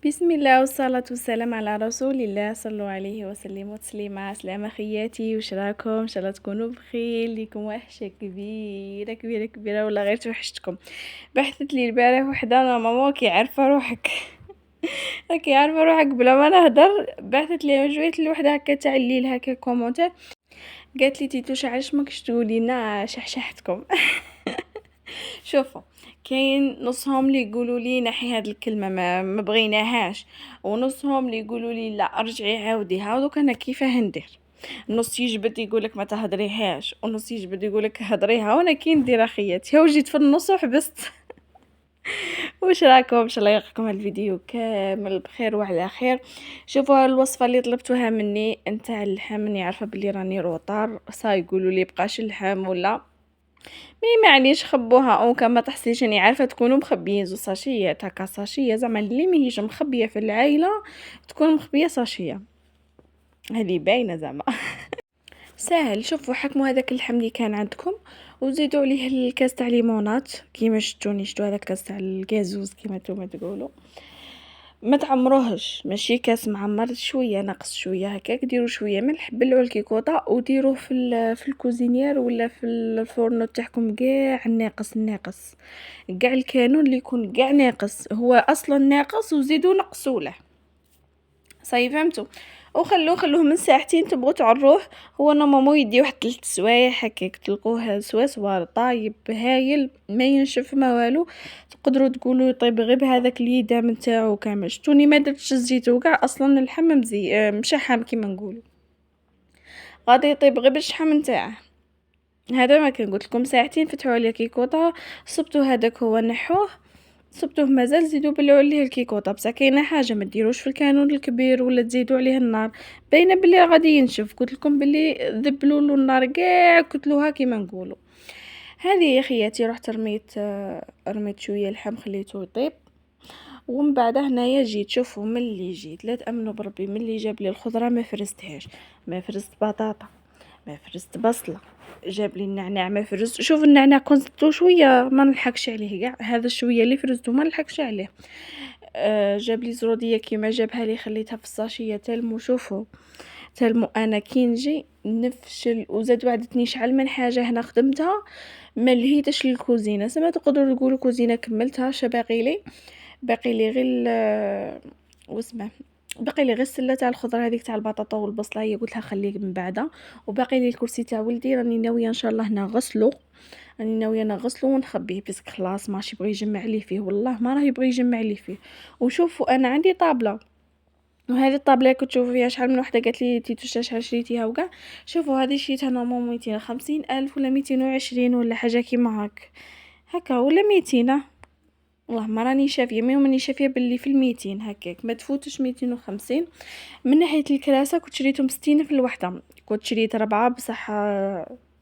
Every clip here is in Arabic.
بسم الله والصلاة والسلام على رسول الله، صلوا عليه وسلموا تسليما. سلام خياتي، واش راكم؟ ان شاء الله تكونوا بخير. ليكم وحشه كبيره كبيره كبيره، ولا غير توحشتكم. بحثت لي البارح وحده، انا ماما كي عارفه روحك. راكي عارفه روحك بلا ما نهضر. بعثت لي جويه الوحده هكا تاع الليل هكا كومونتير، قالت لي تيتوش علاش ماكش تقولي لنا شحشحتكم. شوفوا، كاين نصهم اللي يقولوا لي نحي هاد الكلمه ما بغيناهاش، ونصهم اللي يقولوا لي لا ارجعي عاوديها. دوك انا كيفاه ندير؟ نص يجبد يقولك ما تهضريهاش، ونص يجبد يقولك هضريها، وانا كي ندير اخياتي؟ هو جيت في النص وحبست. واش راكم؟ ان شاء الله يلقاكم الفيديو كامل بخير وعلى خير. شوفوا الوصفه اللي طلبتوها مني نتاع اللحم، راني عارفه بلي راني روطار صا، يقولوا لي بقاش اللحم ولا مي معليش خبوها، او كما تحسيش اني عارفه تكونوا مخبيين زو ساشيات هكا، ساشيه زعما اللي ماهيش مخبيه في العائله تكون مخبيه ساشيه، هذه باينه زعما. ساهل. شوفوا، حكموا هذاك اللحم اللي كان عندكم وزيدوا عليه الكاس تاع ليمونات كيما شفتوني، شفتوا هذاك الكاس تاع الكازوز كيما نتوما تقولوا. ما تعمروهش، ماشي كاس معمر، شويه ناقص شويه هكاك. ديروا شويه ملح، بلعوا الكيكوطه وديروه في الكوزينير ولا في الفرن تاعكم كاع الناقص كاع الكانون اللي يكون كاع ناقص، هو اصلا ناقص وزيدوا نقصوا له. صاي فهمتوا؟ خلوه من ساعتين تبغوا تعروه. هو نورمالمون يدي واحد 3 سوايع هكاك، تلقوه سوار طايب هايل، ما ينشف ما والو. تقدروا تقولوا يطيب غير بهذاك اليدام نتاعو كامل. شتوني ما درتش الزيت وكاع، اصلا اللحم مشحم كيما نقولوا، غادي يطيب غير بالشحم نتاعه. هذا ما كان قلت لكم ساعتين فتحوا عليه كيكوطه، صبتوا هذاك هو نحوه، صبتوه مازال زيدوا بلعوا عليه الكيكوطه. بصح كاينه حاجه، ما ديروش في الكانون الكبير ولا تزيدوا عليه النار، باينه بلي غادي ينشف. قلت لكم بلي ذبلوا له النار كاع كتلوها كيما نقولوا. هذه يا خياتي رحت رميت شويه لحم خليته يطيب، ومن بعد هنايا جيت. شوفوا ملي جيت لا تامنوا بربي، ملي جاب لي الخضره ما فرستهاش، ما فرست بطاطا، ما فرست بصله، جاب لي النعناع ما فرست. شوف النعناع كنت زدتو شويه ما نلحقش عليه كاع، هذا الشويه اللي فرزته ما نلحقش عليه. جاب لي زروديه كيما جابها لي، خليتها في الساشيه تلمو. شوفوا تلمو، انا كي نجي نفشل. وزاد وعدتني شحال من حاجه هنا خدمتها ما لهيتش للكوزينه، سما تقدروا تقولوا كوزينه كملتها. باقي لي، باقي لي غير واسمه، باقي لي غير السله تاع الخضره هذيك تاع البطاطا والبصله، هي قلت لها خليه من بعدا. وباقي لي الكرسي تاع ولدي، راني ناويه ان شاء الله نغسلو، راني ناويه نغسلو ونخبيه باسكو خلاص ماشي يبغي يجمع لي فيه، والله ما راه يبغي يجمع لي فيه. وشوفوا انا عندي طابله، وهذه الطابله كنت تشوفوا فيها شحال من وحده قالت لي تيتو شحال شريتيها وكاع. شوفوا هذه شريتها نورمالمون 250 الف ولا 220 ولا حاجه كيما هكا ولا 200. والله ما راني شافيه، ما راني شافيه باللي في 200 هكاك، ما تفوتش 250. من ناحيه الكراسه كنت شريتهم 60 في الوحده، كنت شريت 4 بصح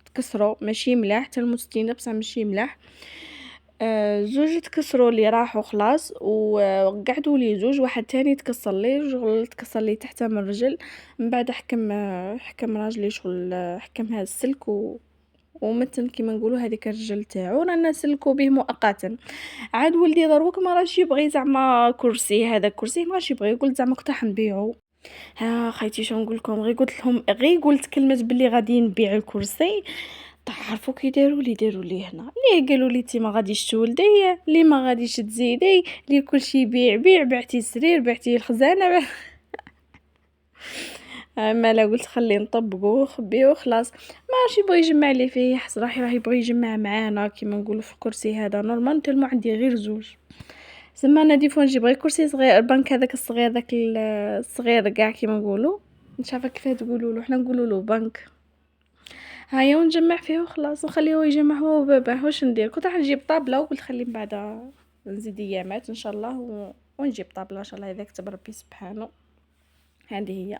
تكسروا ماشي ملاح، حتى المستين بصح ماشي ملاح. زوج تكسروا لي راحوا خلاص، وقعدوا لي زوج، واحد تاني تكسر لي شغل، تكسر لي تحت من الرجل. من بعد حكم راجلي شغل، حكم هذا السلك ومتن كيما نقولوا هذيك الرجل تاعو رانا نسلكو به مؤقتا. عاد ولدي دروك ما راش يبغي زعما كرسي، هذا الكرسي ما راش يبغي، يقول زعما كنت راح نبيعو. ها خيتي شنو نقول لكم، غير قلت لهم، غير قلت كلمه بلي غادي نبيع الكرسي، تعرفوا كي داروا لي هنا، ليه قالوا لي انت ما غاديش تولدي، ليه ما غاديش تزيدي، ليه كلشي بيع بعتي السرير بعتي الخزانه. اما لا قلت خليه نطبقوه خبيه خلاص. ماشي يبغي يجمع لي فيه، يحس راه يبغي يجمع معانا كيما نقولوا في الكرسي هذا. نورمال تلمو عندي غير زوج، زعما انا دي فوا نجيب غير كرسي صغير، البنك هذاك الصغير، داك الصغير كاع كيما نقولوا، مش عارفه كيف تقولوا له، حنا نقولوا له بنك. هيا ونجمع فيه وخلاص، نخليه يجمع هو وباباه. واش ندير؟ كنت راح نجيب طابله وقلت خلي من بعد نزيد ايامات ان شاء الله ونجيب طابله ان شاء الله اذا كتب ربي سبحانه. هذه هي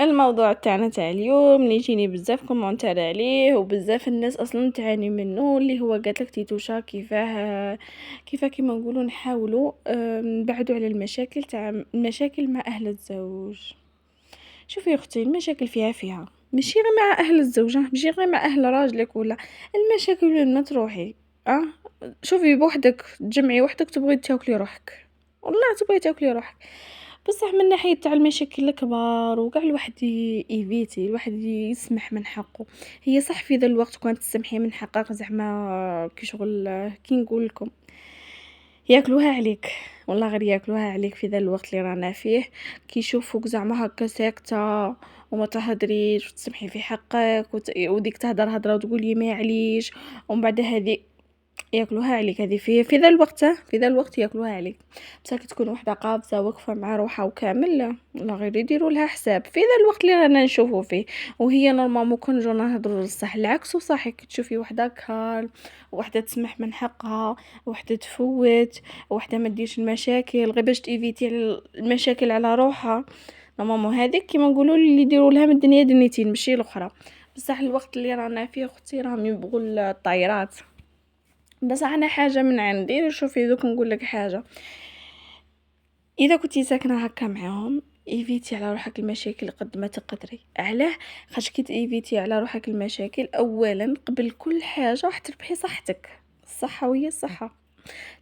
الموضوع تاعنا تاع اليوم، اللي يجيني بزاف كومونتير عليه وبزاف الناس اصلا تعاني منه، اللي هو قالتلك تيتوشا كيفاه كيما نقولوا نحاولوا نبعدوا على المشاكل تاع المشاكل مع اهل الزوج. شوفي يا اختي، المشاكل فيها ماشي غير مع اهل الزوجه، ماشي غير مع اهل راجلك، ولا المشاكل وين ما تروحي. اه شوفي بوحدك تجمعي وحدك تبغي تاكلي روحك، والله تبغي تاكلي روحك. بصح من ناحية تاع المشاكل الكبار وكاع الواحد يفيتي، الواحد يسمح من حقه. هي صح في ذا الوقت كون تسمحي من حقك زعما كي شغل كي نقول لكم ياكلوها عليك، والله غير ياكلوها عليك في ذا الوقت اللي رانا فيه. كي يشوفوك زعما هكا ساكته وما تهدريش وتسمحي في حقك وديك تهدر هضره وتقولي ما عليش، ومن بعد هذه ياكلوها عليك. هذه في ذا الوقت في ذا الوقت ياكلوها عليك. بصح كي تكون وحده قابضه واقفه مع روحها وكامل، لا والله غير يديروا لها حساب في ذا الوقت اللي رانا نشوفوا فيه. وهي نورمالمون كون جو نهضروا الصح العكس وصح. كي تشوفي وحده كال، وحده تسمح من حقها، وحده تفوت، وحده ما ديرش المشاكل غير باش تيفيتي المشاكل على روحها، نورمالمون هذيك كيما نقولوا اللي يديروا لها من الدنيا دنيتين ماشي الاخرى. بصح الوقت اللي رانا فيه اختي راهم يبغوا الطايرات. بس انا حاجه من عندي، شوفي دوك نقول لك حاجه، اذا كنتي ساكنه هكا معاهم ايفيتي على روحك المشاكل قد ما تقدري. علاه؟ خاطر كي تيفيتي على روحك المشاكل اولا قبل كل حاجه راح تربحي صحتك. الصحه وهي الصحه،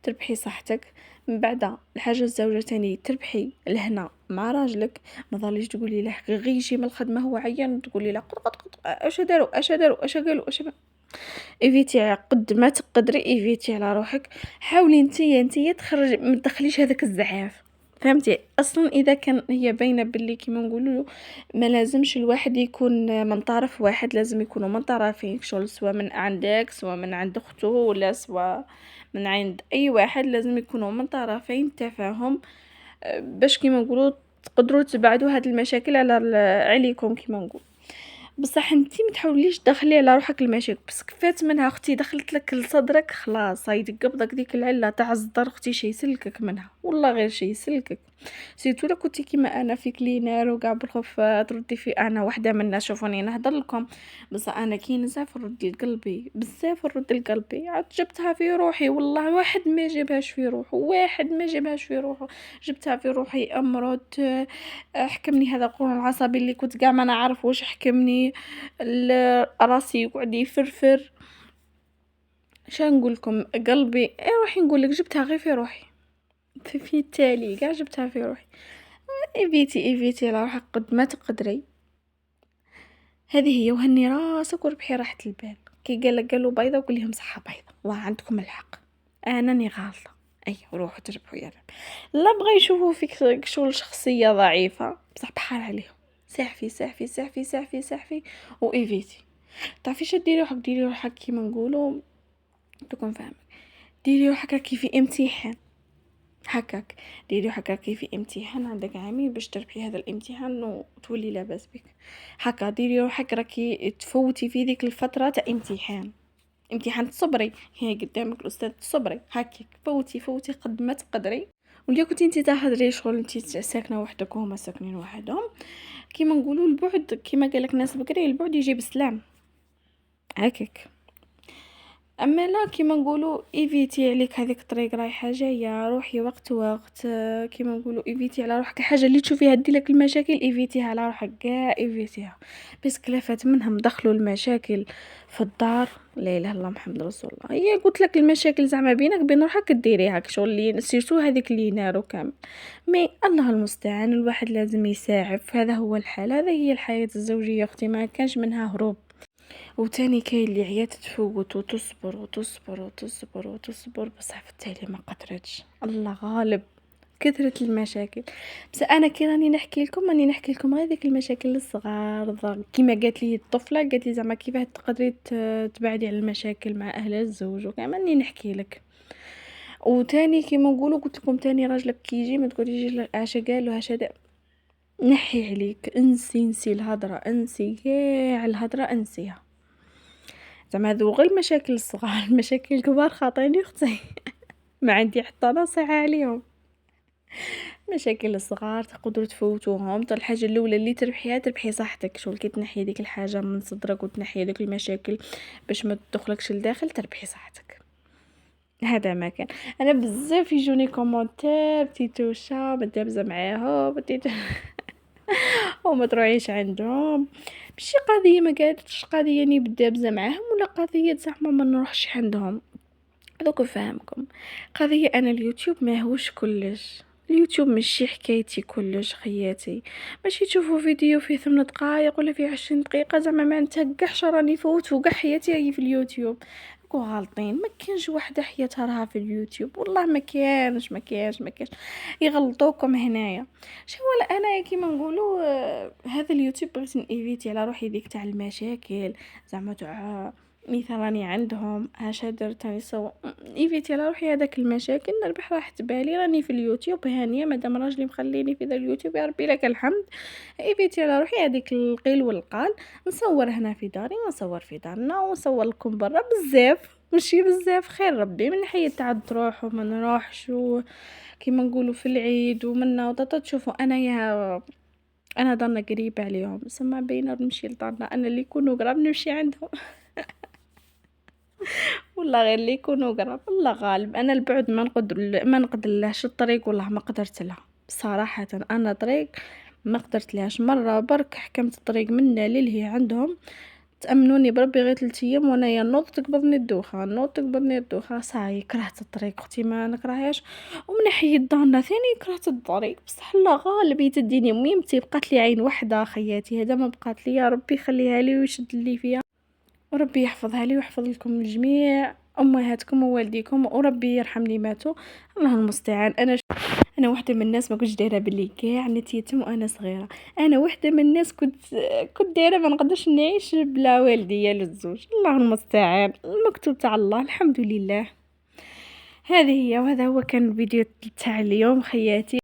تربحي صحتك. من بعد الحاجه الزوجه تاني تربحي الهنا مع راجلك. ما ظليش تقولي له غير يجي من الخدمه هو عيان تقولي له قط اش داروا اش داروا اش قالوا اش ايفيتي قد ما تقدري. ايفيتي على روحك، حاولي انتي تخرج ما تدخليش هذاك الزعاف. فهمتي؟ اصلا اذا كان هي باينه باللي كيما نقولوا ما لازمش الواحد يكون من طرف واحد، لازم يكونوا من طرفين شغل، سواء من عندك سواء من عند اخته ولا سواء من عند اي واحد، لازم يكونوا من طرفين تفاهم باش كيما نقولوا تقدروا تبعدوا هاد المشاكل عليكم كيما نقول. بصح انتي ما تحاوليش تدخلي على روحك المشاكل، بس كفات منها اختي دخلت لك لصدرك خلاص هاي قبضك ديك العله تاع الصدر اختي شي يسلكك منها، والله غير شي يسلكك. سيتو لا كنتي كيما انا في كلينار وكاع بالخوف تردي في انا وحده من الناس شوفوني نهضر لكم. بس انا كي نزعف نردي لقلبي بزاف، نرد لقلبي عاد جبتها في روحي. والله واحد ما جابهاش في روحه، واحد ما جابهاش في روحه، جبتها في روحي. امرض حكمني هذا القولون العصبي اللي كنت كاع ما نعرف واش حكمني، راسي يقعد يفرفر. شا نقول لكم قلبي روحي نقول لك جبتها غير في روحي، في التالي كاع جبتها في روحي. ايفيتي على روحك قد ما تقدري. هذه هي، وهني راسك وربحي راحة البال. كي قالوا بيضه وقول لهم صحه بيضه وعندكم الحق، انني غالطه. اي روحوا تربحوا يا رب. لا بغى يشوفوا فيك شغل شخصيه ضعيفه، بصح بحال عليهم. سحفي سحفي سحفي سحفي سحفي وايفيتي. تعرفي شا ديري روحك كيما نقولوا تكون فاهمك. ديري روحك راكي في امتحان هكاك، ديري روحك راكي في امتحان عندك عامي باش تربحي هذا الامتحان وتولي لاباس بك. هكا ديري روحك راكي تفوتي في ديك الفتره تاع امتحان تصبري، هي قدامك الاستاذ تصبري هكاك. فوتي قد ما تقدري. وليا كنتي انت تهضري شغل انت ساكنه وحدك وهما ساكنين وحدهم، كيما نقولوا البعد كيما قالك ناس بكري البعد يجيب السلام هكاك. اما لا كيما نقولوا ايفيتي عليك هذيك الطريق رايحه جايه، روحي وقت كيما نقولوا ايفيتي على روحك الحاجه اللي تشوفيها ديلك المشاكل، ايفيتيها على روحك كاع ايفيتيها. بس كلافات منهم دخلوا المشاكل في الدار، لا اله الا الله محمد رسول الله. هي قلت لك المشاكل زعما بينك بين روحك ديريها شغل اللي سيرتو هذيك اللي نارو كامل. مي الله المستعان، الواحد لازم يساعف، هذا هو الحال، هذا هي الحياه الزوجيه اختي، ما كانش منها هروب. وتاني كاين اللي عيات تفوت وتصبر وتصبر وتصبر وتصبر، بصح في التالي ما قدرتش، الله غالب كثرت المشاكل. بس انا كي راني نحكي لكم غير ديك المشاكل الصغار كيما قالت لي الطفله، قالت لي زعما كيفاه تقدري تبعدي على المشاكل مع اهل الزوج وكاع راني نحكي لك. وتاني كيما نقولوا قلت لكم تاني راجلك كيجي ما تقوليش عاشا قالوا هاشا نحي عليك، انسي الهضره، انسي كاع الهضره انسيها. زعما هذو غير المشاكل الصغار، المشاكل الكبار خاطيني اختي ما عندي حتى نصيحه عليهم. مشاكل الصغار تقدروا تفوتوهم. الحاجه الاولى اللي تربحي صحتك، شغل كي تنحي ديك الحاجه من صدرك وتنحي ديك المشاكل باش ما تدخلكش لداخل، تربحي صحتك. هذا ما كان. انا بزاف يجوني كومونتير تيتوشا مدابزه معاهم وما تروحيش عندهم، ماشي قضيه ما قالتش قضيه اني بدابزه معاهم ولا قضيه زعما ما نروحش عندهم. دوك نفهمكم قضيه، انا اليوتيوب ماهوش كلش، اليوتيوب ماشي حكايتي كلش خياتي، ماشي تشوفوا فيديو فيه 8 دقائق ولا فيه 20 دقيقة زعما ما نتاكحش راني فوت وكاع حياتي راهي في اليوتيوب. راكو غالطين، ما كاينش وحده حياتها راها في اليوتيوب، والله ما كاينش يغلطوكم هنايا. شو ولا انا كيما نقولوا هذا اليوتيوب بغيت نيفيتي على روحي ديك تاع المشاكل، زعما تاع مثلا راني عندهم اش درت راني سو ايفيتي على روحي هذاك المشاكل، نربح راحة بالي راني في اليوتيوب هانيه مادام راجلي مخليني في ذا اليوتيوب يا ربي لك الحمد. ايفيتي على روحي هذيك القيل والقال، نصور هنا في داري ونصور في دارنا ونصور لكم برا بزاف ماشي بزاف، خير ربي من حي تعد تروح وما نروحش كيما نقولوا في العيد ومنا وطاطا تشوفوا انا دارنا قريبه عليهم سما بينا نمشي لدارنا، انا اللي يكونوا قراب نمشي عندهم. والله غير اللي يكونوا قراب الله غالب، انا البعد ما نقدرلهاش الطريق، والله ما قدرت لها صراحه. انا طريق ما قدرت لهاش، مره برك حكمت الطريق منا للهي عندهم، تامنوني بربي غير 3 ايام وانايا نوض تقبضني الدوخه صاي كرهت الطريق اختي ما نكرههاش. ومن ناحيه دارنا ثاني كرهت الطريق بصح الله غالب يتديني ميمتي بقات لي عين وحده خياتي هذا ما بقات لي، يا ربي يخليها لي ويشد لي فيها وربي يحفظها لي ويحفظ لكم الجميع امهاتكم ووالديكم وربي يرحم لي ماتوا. الله المستعان. انا وحده من الناس ما كنتش دايره باللي كاع نت يتم وانا صغيره، انا وحده من الناس كنت دايره ما نقدرش نعيش بلا والديا للزوج. الله المستعان المكتوب تاع الله الحمد لله. هذه هي وهذا هو كان الفيديو تاع اليوم خياتي.